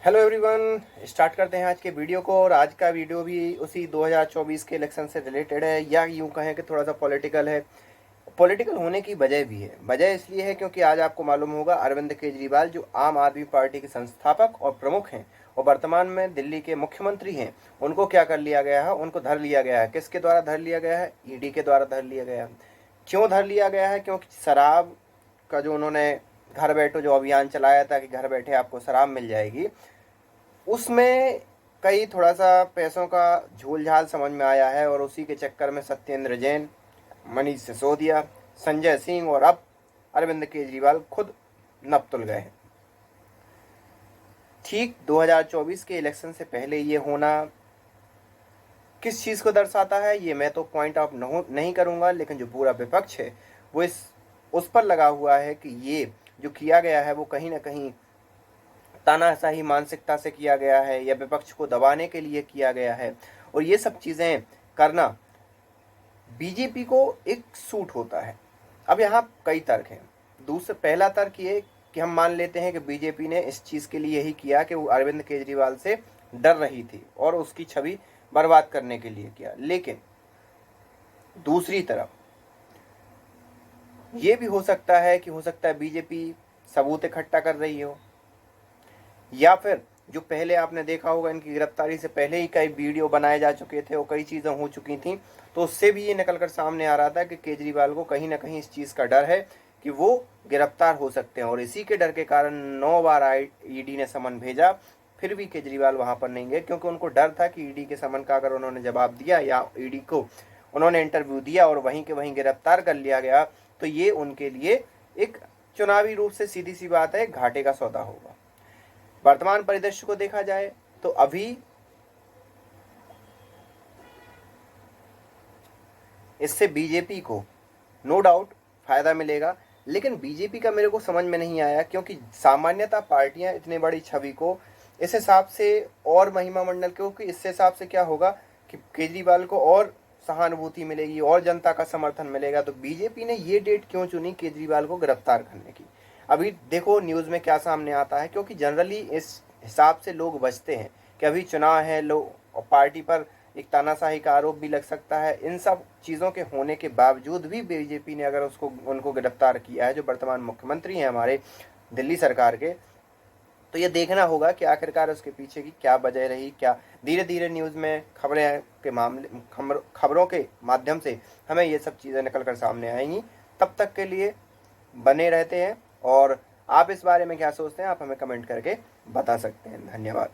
Hello everyone, start करते हैं आज के वीडियो को। और आज का वीडियो भी उसी 2024 के इलेक्शन से रिलेटेड है, या यूं कहें कि थोड़ा सा पॉलिटिकल है। पॉलिटिकल होने की वजह भी है। वजह इसलिए है क्योंकि आज आपको मालूम होगा अरविंद केजरीवाल जो आम आदमी पार्टी के संस्थापक और प्रमुख हैं और वर्तमान में दिल्ली के मुख्यमंत्री हैं, उनको क्या कर लिया गया है, उनको धर लिया गया है। किसके द्वारा धर लिया गया है? ईडी के द्वारा धर लिया गया है। क्यों धर लिया गया है? क्योंकि शराब का जो उन्होंने घर बैठो जो अभियान चलाया था कि घर बैठे आपको शराब मिल जाएगी, उसमें कई थोड़ा सा पैसों का झोल झाल समझ में आया है। और उसी के चक्कर में सत्येंद्र जैन, मनीष सिसोदिया, संजय सिंह और अब अरविंद केजरीवाल खुद नप तुल गए हैं। ठीक 2024 के इलेक्शन से पहले ये होना किस चीज़ को दर्शाता है, ये मैं तो पॉइंट आउट नहीं करूंगा, लेकिन जो पूरा विपक्ष है वो उस पर लगा हुआ है कि ये जो किया गया है वो कहीं ना कहीं तानाशाही मानसिकता से किया गया है या विपक्ष को दबाने के लिए किया गया है। और ये सब चीज़ें करना बीजेपी को एक सूट होता है। अब यहाँ कई तर्क हैं। पहला तर्क ये कि हम मान लेते हैं कि बीजेपी ने इस चीज़ के लिए यही किया कि वो अरविंद केजरीवाल से डर रही थी और उसकी छवि बर्बाद करने के लिए किया। लेकिन दूसरी तरफ ये भी हो सकता है बीजेपी सबूत इकट्ठा कर रही हो, या फिर जो पहले आपने देखा होगा इनकी गिरफ्तारी से पहले ही कई वीडियो बनाए जा चुके थे और कई चीज़ें हो चुकी थी, तो उससे भी ये निकल कर सामने आ रहा था कि केजरीवाल को कहीं ना कहीं इस चीज़ का डर है कि वो गिरफ्तार हो सकते हैं। और इसी के डर के कारण 9 बार ईडी ने समन भेजा, फिर भी केजरीवाल वहाँ पर नहीं गए, क्योंकि उनको डर था कि ईडी के समन का अगर उन्होंने जवाब दिया या ईडी को उन्होंने इंटरव्यू दिया और वहीं के वहीं गिरफ्तार कर लिया गया, तो ये उनके लिए एक चुनावी रूप से सीधी सी बात है, घाटे का सौदा होगा। वर्तमान परिदृश्य को देखा जाए तो अभी इससे बीजेपी को नो डाउट फायदा मिलेगा, लेकिन बीजेपी का मेरे को समझ में नहीं आया, क्योंकि सामान्यतः पार्टियां इतनी बड़ी छवि को इस हिसाब से और महिमा मंडल, क्योंकि इस हिसाब से क्या होगा कि केजरीवाल को और सहानुभूति मिलेगी और जनता का समर्थन मिलेगा। तो बीजेपी ने ये डेट क्यों चुनी केजरीवाल को गिरफ्तार करने की? अभी देखो न्यूज़ में क्या सामने आता है, क्योंकि जनरली इस हिसाब से लोग बचते हैं कि अभी चुनाव है, लोग पार्टी पर एक तानाशाही का आरोप भी लग सकता है। इन सब चीज़ों के होने के बावजूद भी बीजेपी ने अगर उनको गिरफ्तार किया है, जो वर्तमान मुख्यमंत्री हैं हमारे दिल्ली सरकार के, तो ये देखना होगा कि आखिरकार उसके पीछे की क्या वजह रही। क्या धीरे धीरे न्यूज़ में खबरों के माध्यम से हमें ये सब चीज़ें निकल कर सामने आएंगी। तब तक के लिए बने रहते हैं। और आप इस बारे में क्या सोचते हैं, आप हमें कमेंट करके बता सकते हैं। धन्यवाद।